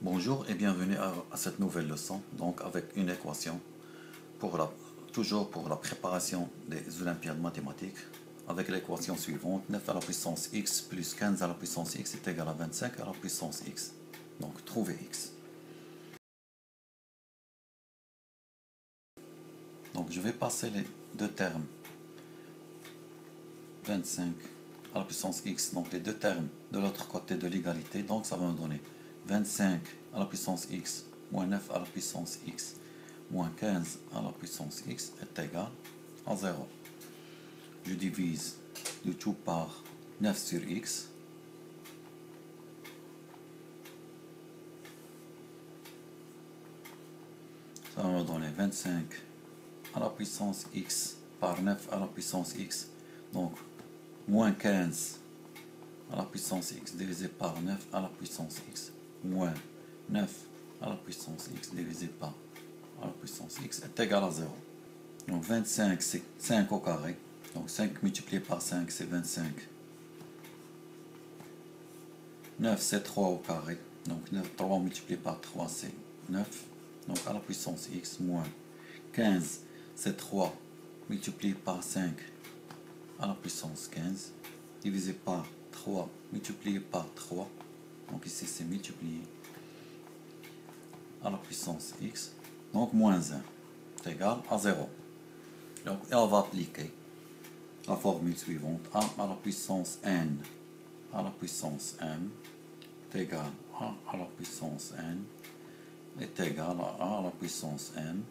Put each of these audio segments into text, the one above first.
Bonjour et bienvenue à cette nouvelle leçon, donc avec une équation, toujours pour la préparation des Olympiades mathématiques, avec l'équation suivante, 9 à la puissance x plus 15 à la puissance x est égal à 25 à la puissance x. Donc trouvez x. Donc je vais passer les deux termes, 25 à la puissance x, donc les deux termes de l'autre côté de l'égalité, donc ça va me donner 25 à la puissance x moins 9 à la puissance x moins 15 à la puissance x est égal à 0. Je divise le tout par 9 sur x. Ça va me donner 25 à la puissance x par 9 à la puissance x. Donc, moins 15 à la puissance x divisé par 9 à la puissance x moins 9 à la puissance x divisé par à la puissance x est égal à 0. Donc 25 c'est 5 au carré. Donc 5 multiplié par 5 c'est 25. 9 c'est 3 au carré. Donc 3 multiplié par 3 c'est 9. Donc à la puissance x moins 15 c'est 3 multiplié par 5 à la puissance 15 divisé par 3 multiplié par 3. Donc ici c'est multiplié à la puissance x. Donc moins 1 est égal à 0. Donc on va appliquer la formule suivante. A à la puissance n à la puissance m est égal à A à la puissance n est égal à A à la puissance n,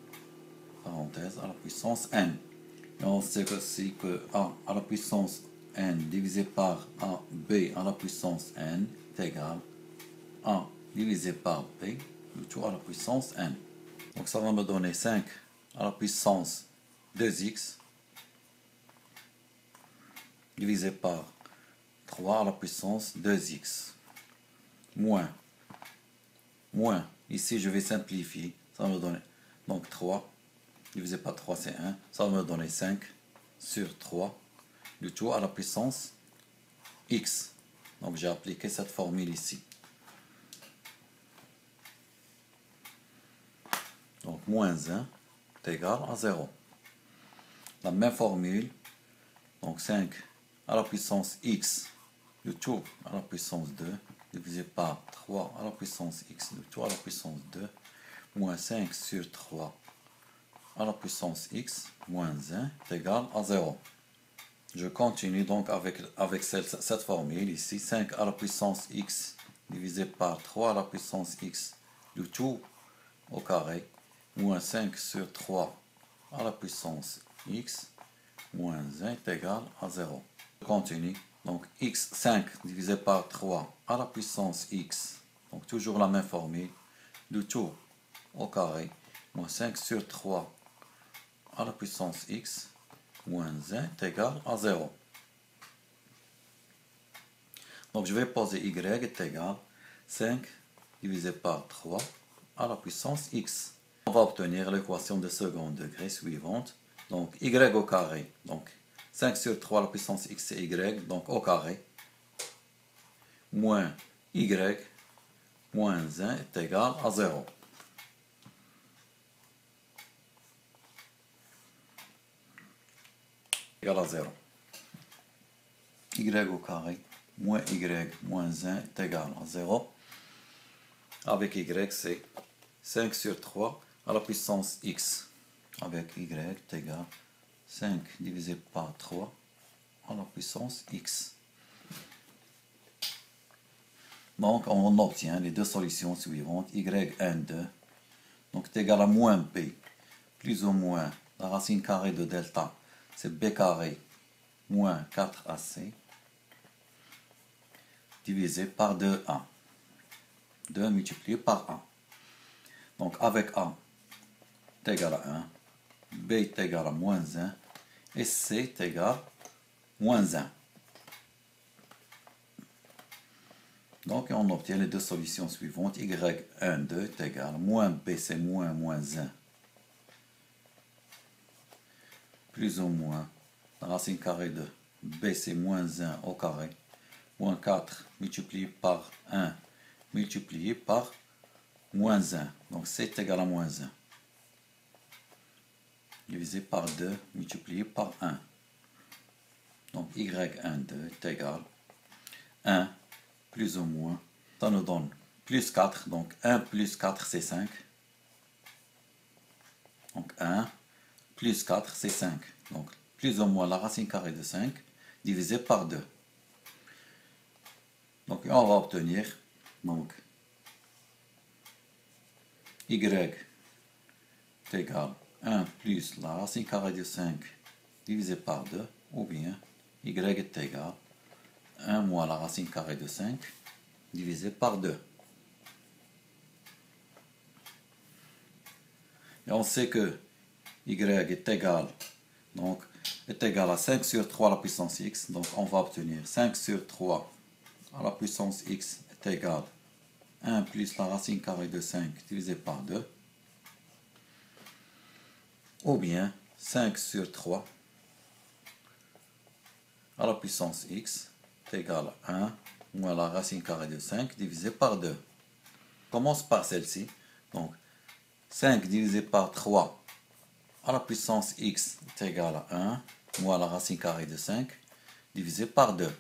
parenthèse, à la puissance n. Et on sait aussi que A à la puissance n divisé par A b à la puissance n est égal à A divisé par b, le tout à la puissance n. Donc ça va me donner 5 à la puissance 2x divisé par 3 à la puissance 2x moins, ici je vais simplifier, ça va me donner donc 3 divisé par 3 c'est 1, ça va me donner 5 sur 3, le tout à la puissance x. Donc j'ai appliqué cette formule ici. Donc moins 1 est égal à 0. La même formule, donc 5 à la puissance x, le tout à la puissance 2, divisé par 3 à la puissance x, le tout à la puissance 2, moins 5 sur 3 à la puissance x, moins 1 est égal à 0. Je continue donc avec cette formule ici, 5 à la puissance x, divisé par 3 à la puissance x, le tout au carré, moins 5 sur 3 à la puissance x, moins 1 est égal à 0. Je continue. Donc x, 5 divisé par 3 à la puissance x. Donc toujours la même formule. Le tout au carré. Moins 5 sur 3 à la puissance x. Moins 1 est égal à 0. Donc je vais poser y est égal 5 divisé par 3 à la puissance x. On va obtenir l'équation de second degré suivante. Donc y au carré. Donc 5 sur 3 à la puissance x c'est y, donc au carré, moins y, moins 1 est égal à 0. Égal à 0. Y au carré, moins y, moins 1 est égal à 0. Avec y, c'est 5 sur 3 à la puissance x. Avec y est égal 5 divisé par 3 à la puissance x. Donc, on obtient les deux solutions suivantes. yn2, donc est égal à moins b, plus ou moins la racine carrée de delta, c'est b carré moins 4ac, divisé par 2a. 2 multiplié par a. Donc, avec a est égal à 1, b est égal à moins 1, et c est égal à moins 1. Donc, on obtient les deux solutions suivantes. y1,2 est égal à moins b, c'est moins 1, plus ou moins la racine carrée de b, c'est moins 1 au carré, moins 4 multiplié par 1 multiplié par moins 1. Donc c'est égal à moins 1. Divisé par 2, multiplié par 1. Donc y12 est égal à 1 plus ou moins. Ça nous donne plus 4. Donc 1 plus 4, c'est 5. Donc 1 plus 4, c'est 5. Donc plus ou moins la racine carrée de 5 divisé par 2. Donc on va obtenir donc y est égal à 1 plus la racine carrée de 5 divisé par 2, ou bien y est égal à 1 moins la racine carrée de 5 divisé par 2. Et on sait que y est égal, donc, est égal à 5 sur 3 à la puissance x. Donc on va obtenir 5 sur 3 à la puissance x est égal à 1 plus la racine carrée de 5 divisé par 2. Ou bien 5 sur 3 à la puissance x est égal à 1 moins la racine carrée de 5 divisé par 2. On commence par celle-ci. Donc 5 divisé par 3 à la puissance x est égal à 1 moins la racine carrée de 5 divisé par 2.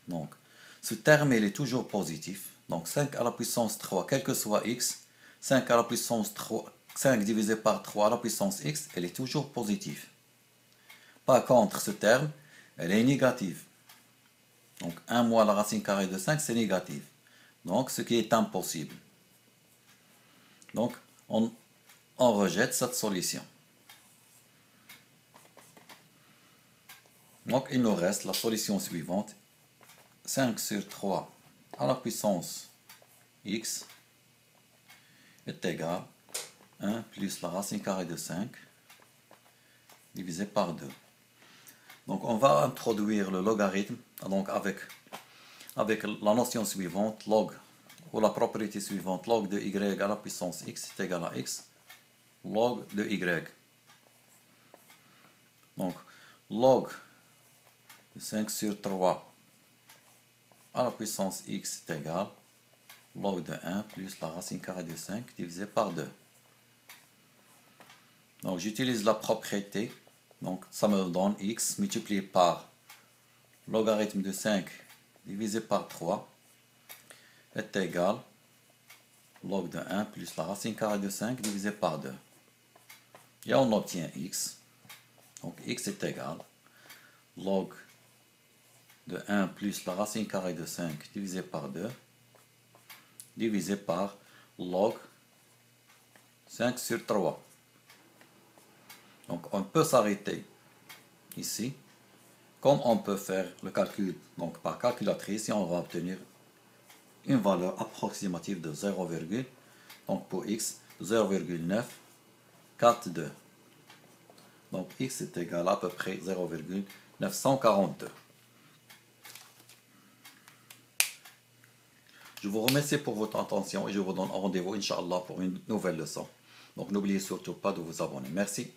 Donc ce terme il est toujours positif. Donc 5 à la puissance 3, quel que soit x, 5 à la puissance 3, 5 divisé par 3 à la puissance x, elle est toujours positive. Par contre, ce terme, elle est négative. Donc 1 moins la racine carrée de 5, c'est négatif. Donc ce qui est impossible. Donc on rejette cette solution. Donc il nous reste la solution suivante. 5 sur 3 à la puissance x est égal à 1 plus la racine carrée de 5 divisé par 2. Donc on va introduire le logarithme donc avec la notion suivante, log, ou la propriété suivante, log de y à la puissance x est égal à x, log de y. Donc log de 5 sur 3 à la puissance x est égal log de 1 plus la racine carrée de 5 divisé par 2. Donc j'utilise la propriété, donc ça me donne x multiplié par logarithme de 5 divisé par 3 est égal log de 1 plus la racine carrée de 5 divisé par 2. Et on obtient x. Donc x est égal log de 1 plus la racine carrée de 5 divisé par 2 divisé par log 5 sur 3. Donc on peut s'arrêter ici, comme on peut faire le calcul donc par calculatrice, et on va obtenir une valeur approximative de 0, donc pour x 0,942. Donc x est égal à peu près 0,942. Je vous remercie pour votre attention et je vous donne rendez-vous, Inch'Allah, pour une nouvelle leçon. Donc n'oubliez surtout pas de vous abonner. Merci.